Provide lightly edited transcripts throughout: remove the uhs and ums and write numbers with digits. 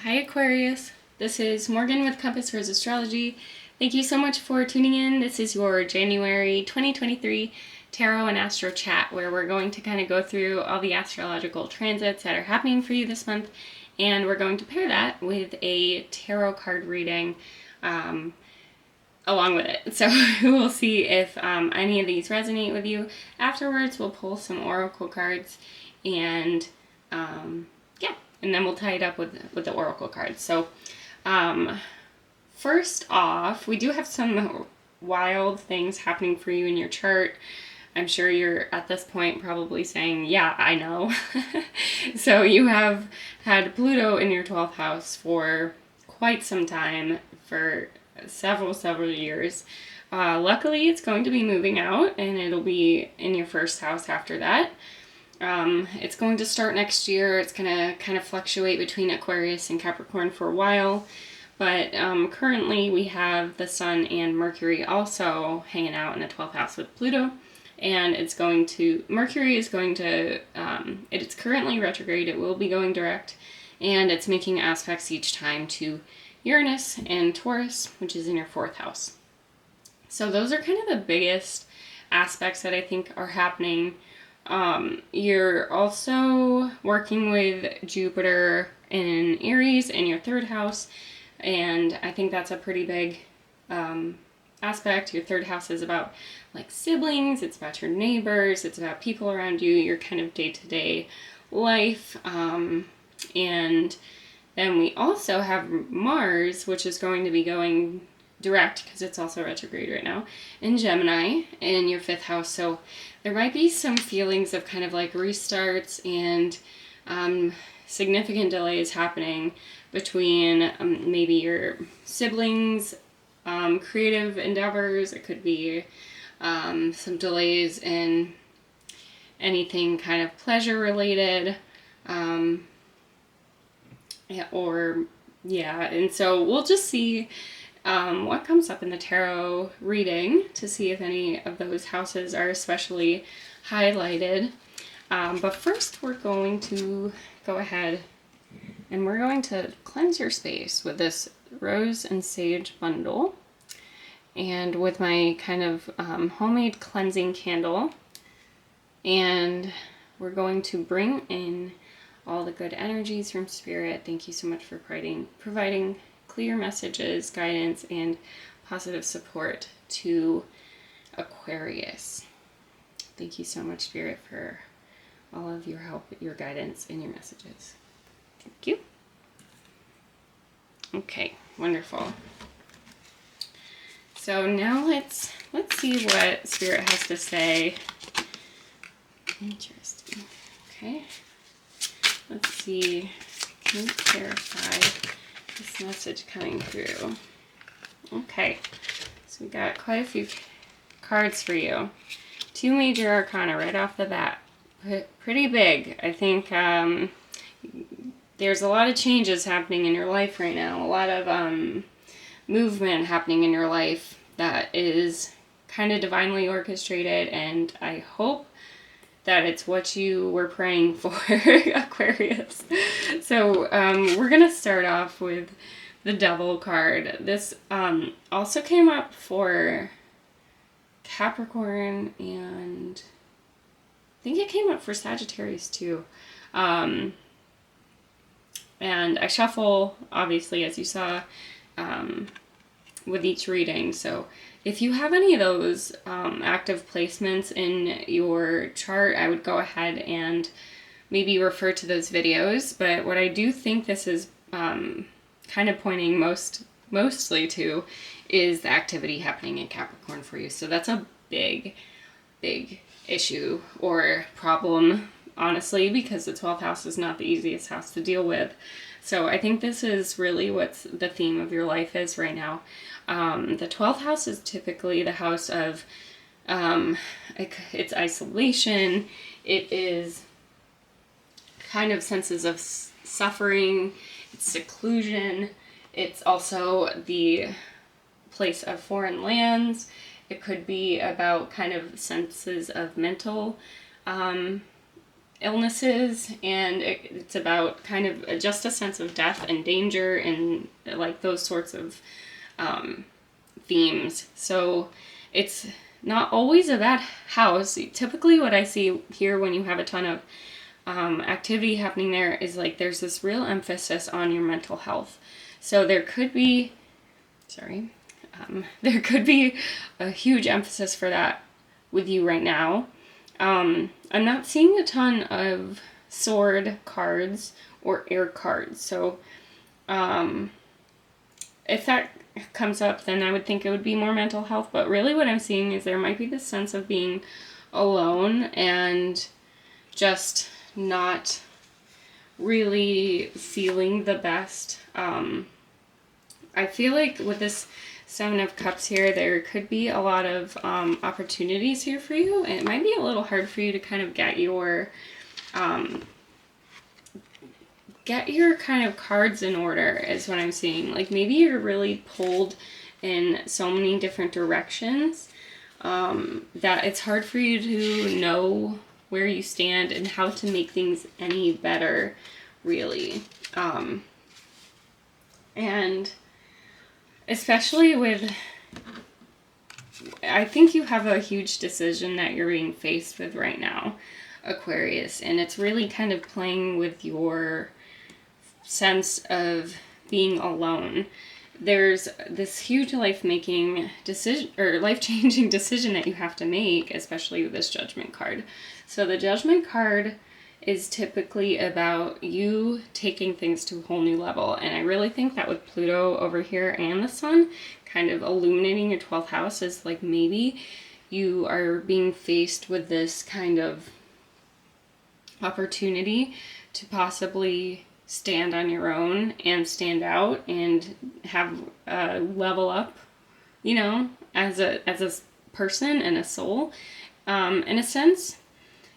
Hi Aquarius, this is Morgan with Compass Rose Astrology. Thank you so much for tuning in. This is your January 2023 Tarot and Astro chat where we're going to kind of go through all the astrological transits that are happening for you this month, and we're going to pair that with a tarot card reading along with it. So we'll see if any of these resonate with you. Afterwards, we'll pull some oracle cards and and then we'll tie it up with the oracle cards. So first off, we do have some wild things happening for you in your chart. I'm sure you're at this point probably saying, yeah, I know. So you have had Pluto in your 12th house for quite some time, for several years. Luckily, it's going to be moving out, and it'll be in your first house after that. It's going to start next year. It's going to kind of fluctuate between Aquarius and Capricorn for a while. But currently we have the Sun and Mercury also hanging out in the 12th house with Pluto. And Mercury is going to, it's currently retrograde. It will be going direct. And it's making aspects each time to Uranus and Taurus, which is in your 4th house. So those are kind of the biggest aspects that I think are happening. You're also working with Jupiter in Aries in your 3rd house, and I think that's a pretty big aspect. Your 3rd house is about like siblings, it's about your neighbors, it's about people around you, your kind of day-to-day life. And then we also have Mars, which is going to be going direct, because it's also retrograde right now, in Gemini in your 5th house. So there might be some feelings of kind of like restarts and significant delays happening between maybe your siblings, creative endeavors. It could be some delays in anything kind of pleasure related, and so we'll just see what comes up in the tarot reading to see if any of those houses are especially highlighted. But first we're going to go ahead and we're going to cleanse your space with this rose and sage bundle and with my kind of homemade cleansing candle. And we're going to bring in all the good energies from Spirit. Thank you so much for providing clear messages, guidance, and positive support to Aquarius. Thank you so much, Spirit, for all of your help, your guidance, and your messages. Thank you. Okay, wonderful. So now let's see what Spirit has to say. Interesting. Okay. Let's see. Can you clarify this message coming through? Okay, so we got quite a few cards for you. 2 major arcana right off the bat. Pretty big. I think there's a lot of changes happening in your life right now. A lot of movement happening in your life that is kind of divinely orchestrated, and I hope that it's what you were praying for, Aquarius. So we're going to start off with the Devil card. This also came up for Capricorn, and I think it came up for Sagittarius too. And I shuffle, obviously, as you saw, with each reading. So if you have any of those active placements in your chart, I would go ahead and maybe refer to those videos. But what I do think this is kind of pointing mostly to is the activity happening in Capricorn for you. So that's a big issue or problem, honestly, because the 12th house is not the easiest house to deal with. So I think this is really what the theme of your life is right now. The 12th house is typically the house of it's isolation. It is kind of senses of suffering. It's seclusion. It's also the place of foreign lands. It could be about kind of senses of mental illnesses, and it's about kind of just a sense of death and danger and like those sorts of themes. So it's not always a bad house. Typically what I see here when you have a ton of activity happening there is like there's this real emphasis on your mental health. So there could be, there could be a huge emphasis for that with you right now. I'm not seeing a ton of sword cards or air cards. So if that comes up, then I would think it would be more mental health. But really what I'm seeing is there might be this sense of being alone and just not really feeling the best. I feel like with this Seven of Cups here, there could be a lot of opportunities here for you. And it might be a little hard for you to kind of get your kind of cards in order is what I'm seeing. Like maybe you're really pulled in so many different directions that it's hard for you to know where you stand and how to make things any better, really. And especially with, I think you have a huge decision that you're being faced with right now, Aquarius, and it's really kind of playing with your sense of being alone. There's this huge life-making decision, or life-changing decision that you have to make, especially with this Judgment card. So the Judgment card is typically about you taking things to a whole new level. And I really think that with Pluto over here and the Sun kind of illuminating your 12th house is like maybe you are being faced with this kind of opportunity to possibly stand on your own and stand out and have level up, you know, as a person and a soul, in a sense.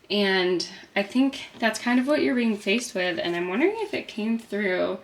And I think that's kind of what you're being faced with, and I'm wondering if it came through,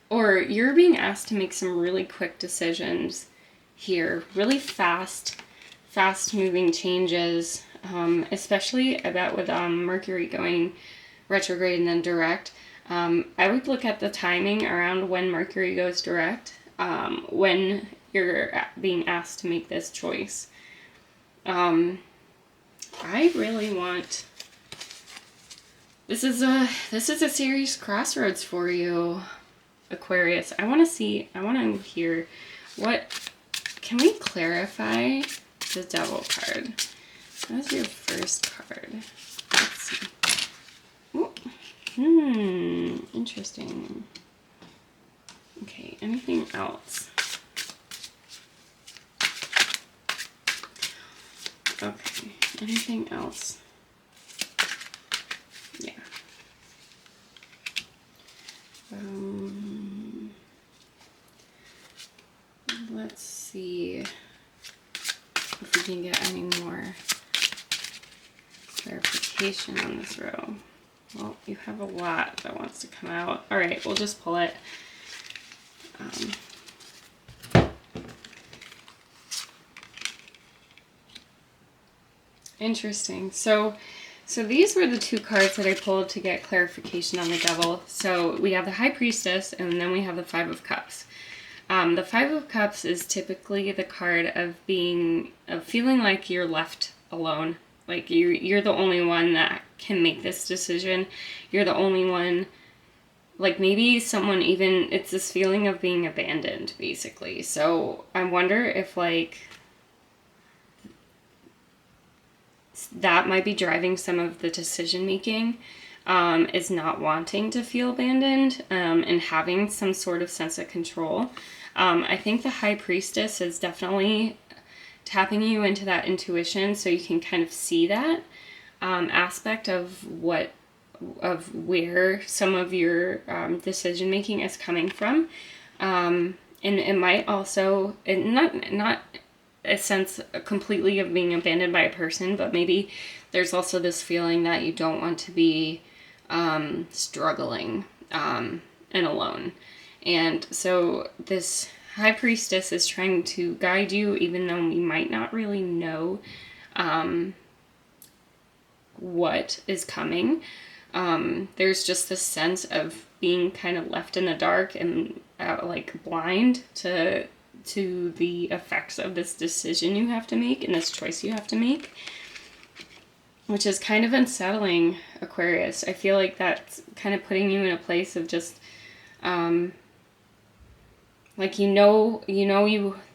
or you're being asked to make some really quick decisions here, really fast moving changes, especially about with Mercury going retrograde and then direct. I would look at the timing around when Mercury goes direct, when you're being asked to make this choice. I really want... This is a serious crossroads for you, Aquarius. I want to hear what... Can we clarify the Devil card? That was your first card. Let's see. Ooh. Interesting. Okay, anything else? Okay, anything else? Yeah. Let's see if we can get any more clarification on this row. Well, you have a lot that wants to come out. All right, we'll just pull it. Interesting. So these were the two cards that I pulled to get clarification on the Devil. So we have the High Priestess, and then we have the Five of Cups. The Five of Cups is typically the card of feeling like you're left alone. Like you're the only one that can make this decision. You're the only one, like maybe someone even, it's this feeling of being abandoned, basically. So I wonder if like that might be driving some of the decision making, is not wanting to feel abandoned, and having some sort of sense of control. I think the High Priestess is definitely tapping you into that intuition so you can kind of see that aspect of where some of your decision making is coming from. And it might also, not a sense completely of being abandoned by a person, but maybe there's also this feeling that you don't want to be struggling and alone. And so this High Priestess is trying to guide you, even though we might not really know what is coming. There's just this sense of being kind of left in the dark and like blind to the effects of this decision you have to make and this choice you have to make, which is kind of unsettling, Aquarius. I feel like that's kind of putting you in a place of just like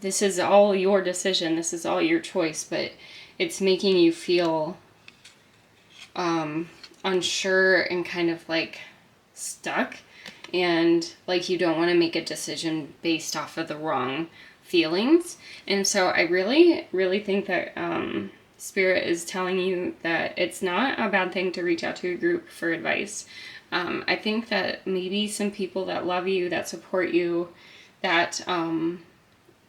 this is all your decision, this is all your choice, but it's making you feel unsure and kind of like stuck, and like you don't want to make a decision based off of the wrong feelings. And so I really, really think that Spirit is telling you that it's not a bad thing to reach out to a group for advice. I think that maybe some people that love you, that support you, that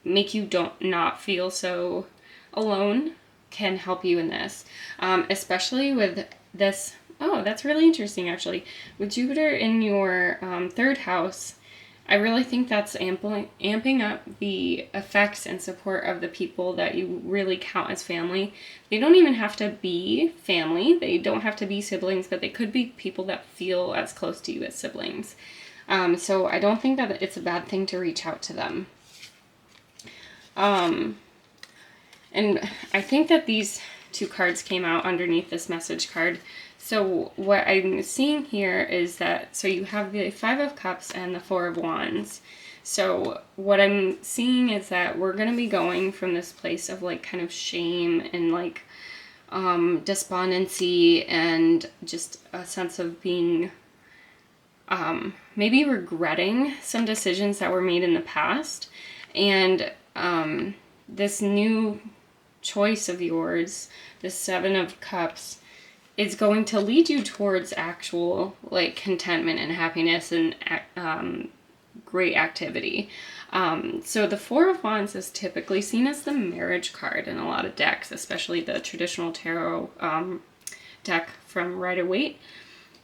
make you not feel so alone can help you in this. Especially with this, oh, that's really interesting actually. With Jupiter in your third house, I really think that's amping up the effects and support of the people that you really count as family. They don't even have to be family. They don't have to be siblings, but they could be people that feel as close to you as siblings. So I don't think that it's a bad thing to reach out to them. And I think that these two cards came out underneath this message card. So what I'm seeing here is that, so you have the Five of Cups and the Four of Wands. So what I'm seeing is that we're going to be going from this place of like kind of shame and like despondency and just a sense of being maybe regretting some decisions that were made in the past. And this new choice of yours, the Seven of Cups, is going to lead you towards actual like contentment and happiness and great activity. So the Four of Wands is typically seen as the marriage card in a lot of decks, especially the traditional tarot deck from Rider-Waite.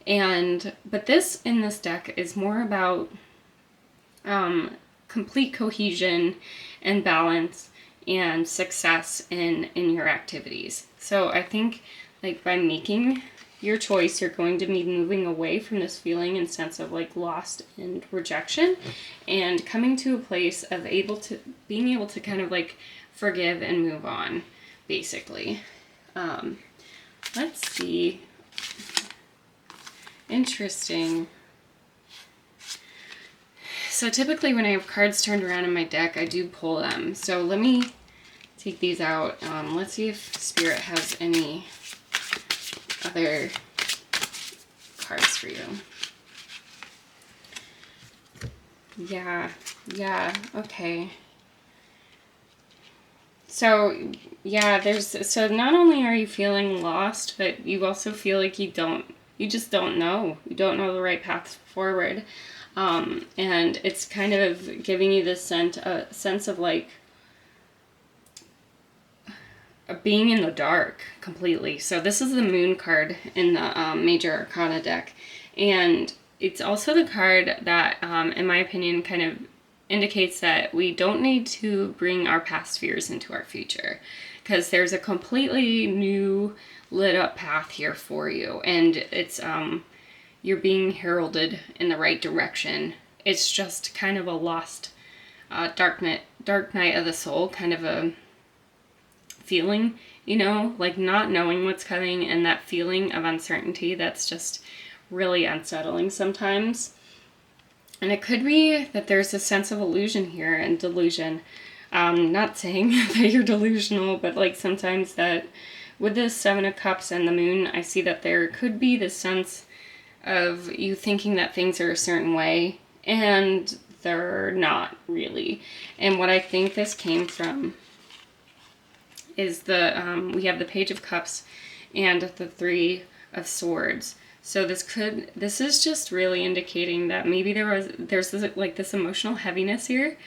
But this in this deck is more about complete cohesion and balance and success in your activities. So I think like by making your choice, you're going to be moving away from this feeling and sense of like lost and rejection, and coming to a place of being able to kind of like forgive and move on, basically. Let's see. Interesting. So typically when I have cards turned around in my deck, I do pull them. So let me take these out. Let's see if Spirit has any other cards for you. Yeah, okay. So, yeah, so not only are you feeling lost, but you also feel like you just don't know. You don't know the right path forward. And it's kind of giving you this sense of like being in the dark completely. So this is the Moon card in the Major Arcana deck. And it's also the card that, in my opinion, kind of indicates that we don't need to bring our past fears into our future, because there's a completely new lit up path here for you, and it's you're being heralded in the right direction. It's just kind of a lost dark night of the soul kind of a feeling, like not knowing what's coming, and that feeling of uncertainty that's just really unsettling sometimes. And it could be that there's a sense of illusion here and delusion. Not saying that you're delusional, but like sometimes that with this Seven of Cups and the Moon, I see that there could be this sense of you thinking that things are a certain way, and they're not really. And what I think this came from is we have the Page of Cups and the Three of Swords. So this is just really indicating that maybe there's this emotional heaviness here,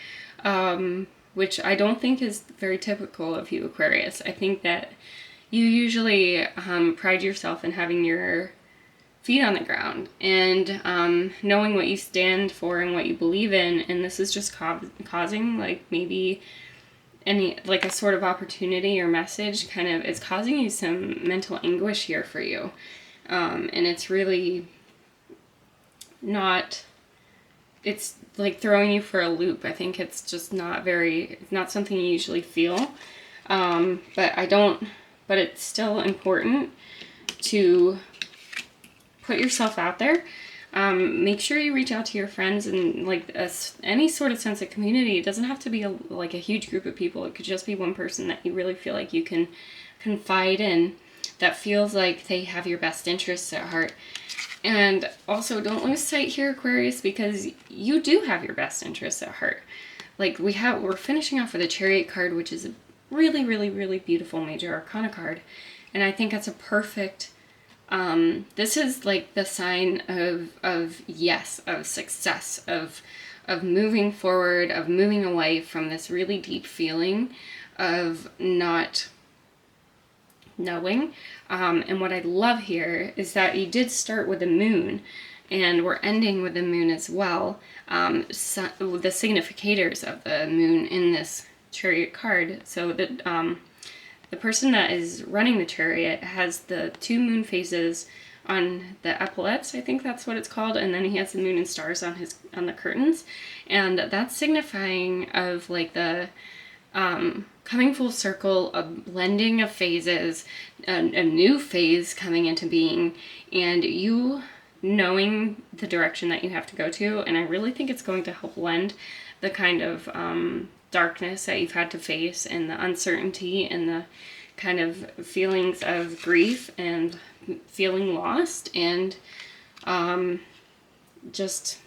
which I don't think is very typical of you, Aquarius. I think that you usually pride yourself in having your feet on the ground and knowing what you stand for and what you believe in, and this is just causing like maybe any like a sort of opportunity or message it's causing you some mental anguish here for you. And it's really not, it's like throwing you for a loop. I think it's just not something you usually feel. But it's still important to put yourself out there. Make sure you reach out to your friends and like any sort of sense of community. It doesn't have to be like a huge group of people. It could just be one person that you really feel like you can confide in, that feels like they have your best interests at heart. And also, don't lose sight here, Aquarius, because you do have your best interests at heart. Like we're finishing off with a Chariot card, which is a really, really, really beautiful Major Arcana card. And I think that's a perfect, this is like the sign of yes, of success, of moving forward, of moving away from this really deep feeling of not knowing. And what I love here is that you did start with the moon, and we're ending with the moon as well. The significators of the moon in this Chariot card. So that the person that is running the Chariot has the 2 moon phases on the epaulets, I think that's what it's called, and then he has the moon and stars on the curtains, and that's signifying of like the coming full circle, a blending of phases, a new phase coming into being, and you knowing the direction that you have to go to. And I really think it's going to help lend the kind of darkness that you've had to face, and the uncertainty, and the kind of feelings of grief and feeling lost, and just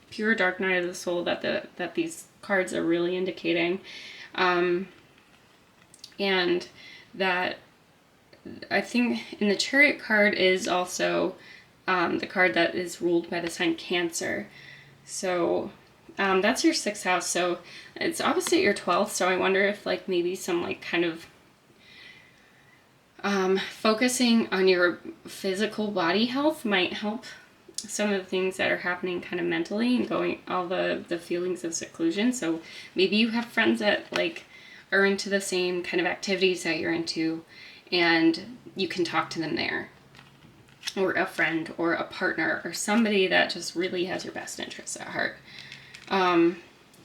pure dark night of the soul that these cards are really indicating. And that I think in the Chariot card is also the card that is ruled by the sign Cancer. So that's your 6th house. So it's opposite your 12th. So I wonder if like maybe some like kind of focusing on your physical body health might help some of the things that are happening kind of mentally, and going all the feelings of seclusion. So maybe you have friends that like are into the same kind of activities that you're into, and you can talk to them there, or a friend or a partner or somebody that just really has your best interests at heart.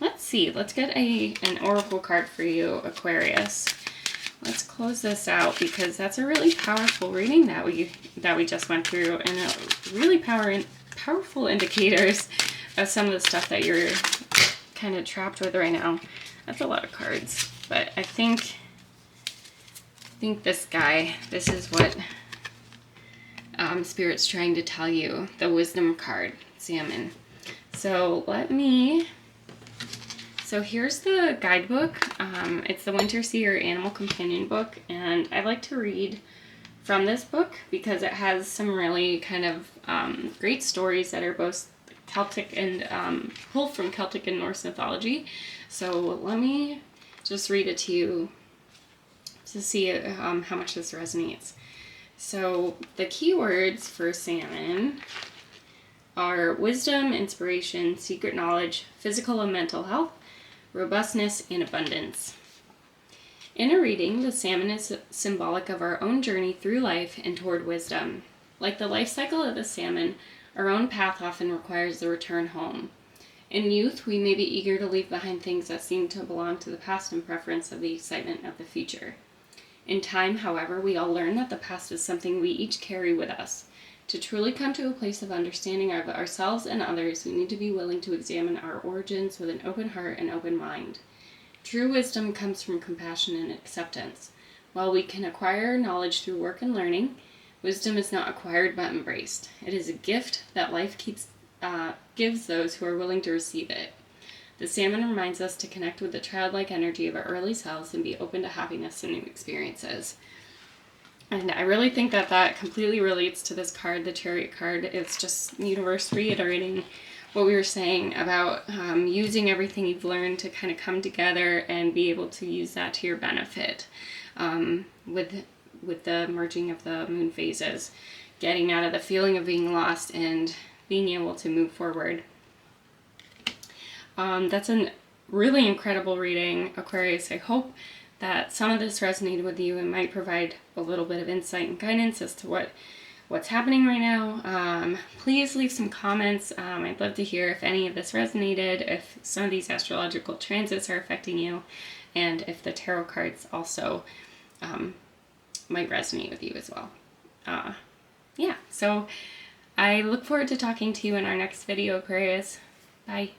Let's see, let's get an oracle card for you, Aquarius. Let's close this out, because that's a really powerful reading that we just went through, and really powerful indicators of some of the stuff that you're kind of trapped with right now. That's a lot of cards, but I think this is what Spirit's trying to tell you. The Wisdom card, Salmon. So here's the guidebook. It's the Winterseer Animal Companion book, and I like to read from this book because it has some really kind of great stories that are both Celtic and pulled from Celtic and Norse mythology. So let me just read it to you to see how much this resonates. So the keywords for Salmon are wisdom, inspiration, secret knowledge, physical and mental health, robustness, and abundance. In a reading, the salmon is symbolic of our own journey through life and toward wisdom. Like the life cycle of the salmon, our own path often requires the return home. In youth, we may be eager to leave behind things that seem to belong to the past in preference of the excitement of the future. In time, however, we all learn that the past is something we each carry with us. To truly come to a place of understanding of ourselves and others, we need to be willing to examine our origins with an open heart and open mind. True wisdom comes from compassion and acceptance. While we can acquire knowledge through work and learning, wisdom is not acquired but embraced. It is a gift that life gives those who are willing to receive it. The salmon reminds us to connect with the childlike energy of our early selves and be open to happiness and new experiences. And I really think that completely relates to this card, the Chariot card. It's just universe reiterating what we were saying about using everything you've learned to kind of come together and be able to use that to your benefit with the merging of the moon phases, getting out of the feeling of being lost and being able to move forward. That's a really incredible reading, Aquarius. I hope that some of this resonated with you and might provide a little bit of insight and guidance as to what's happening right now. Please leave some comments. I'd love to hear if any of this resonated, if some of these astrological transits are affecting you, and if the tarot cards also might resonate with you as well. Yeah, so I look forward to talking to you in our next video, Aquarius. Bye.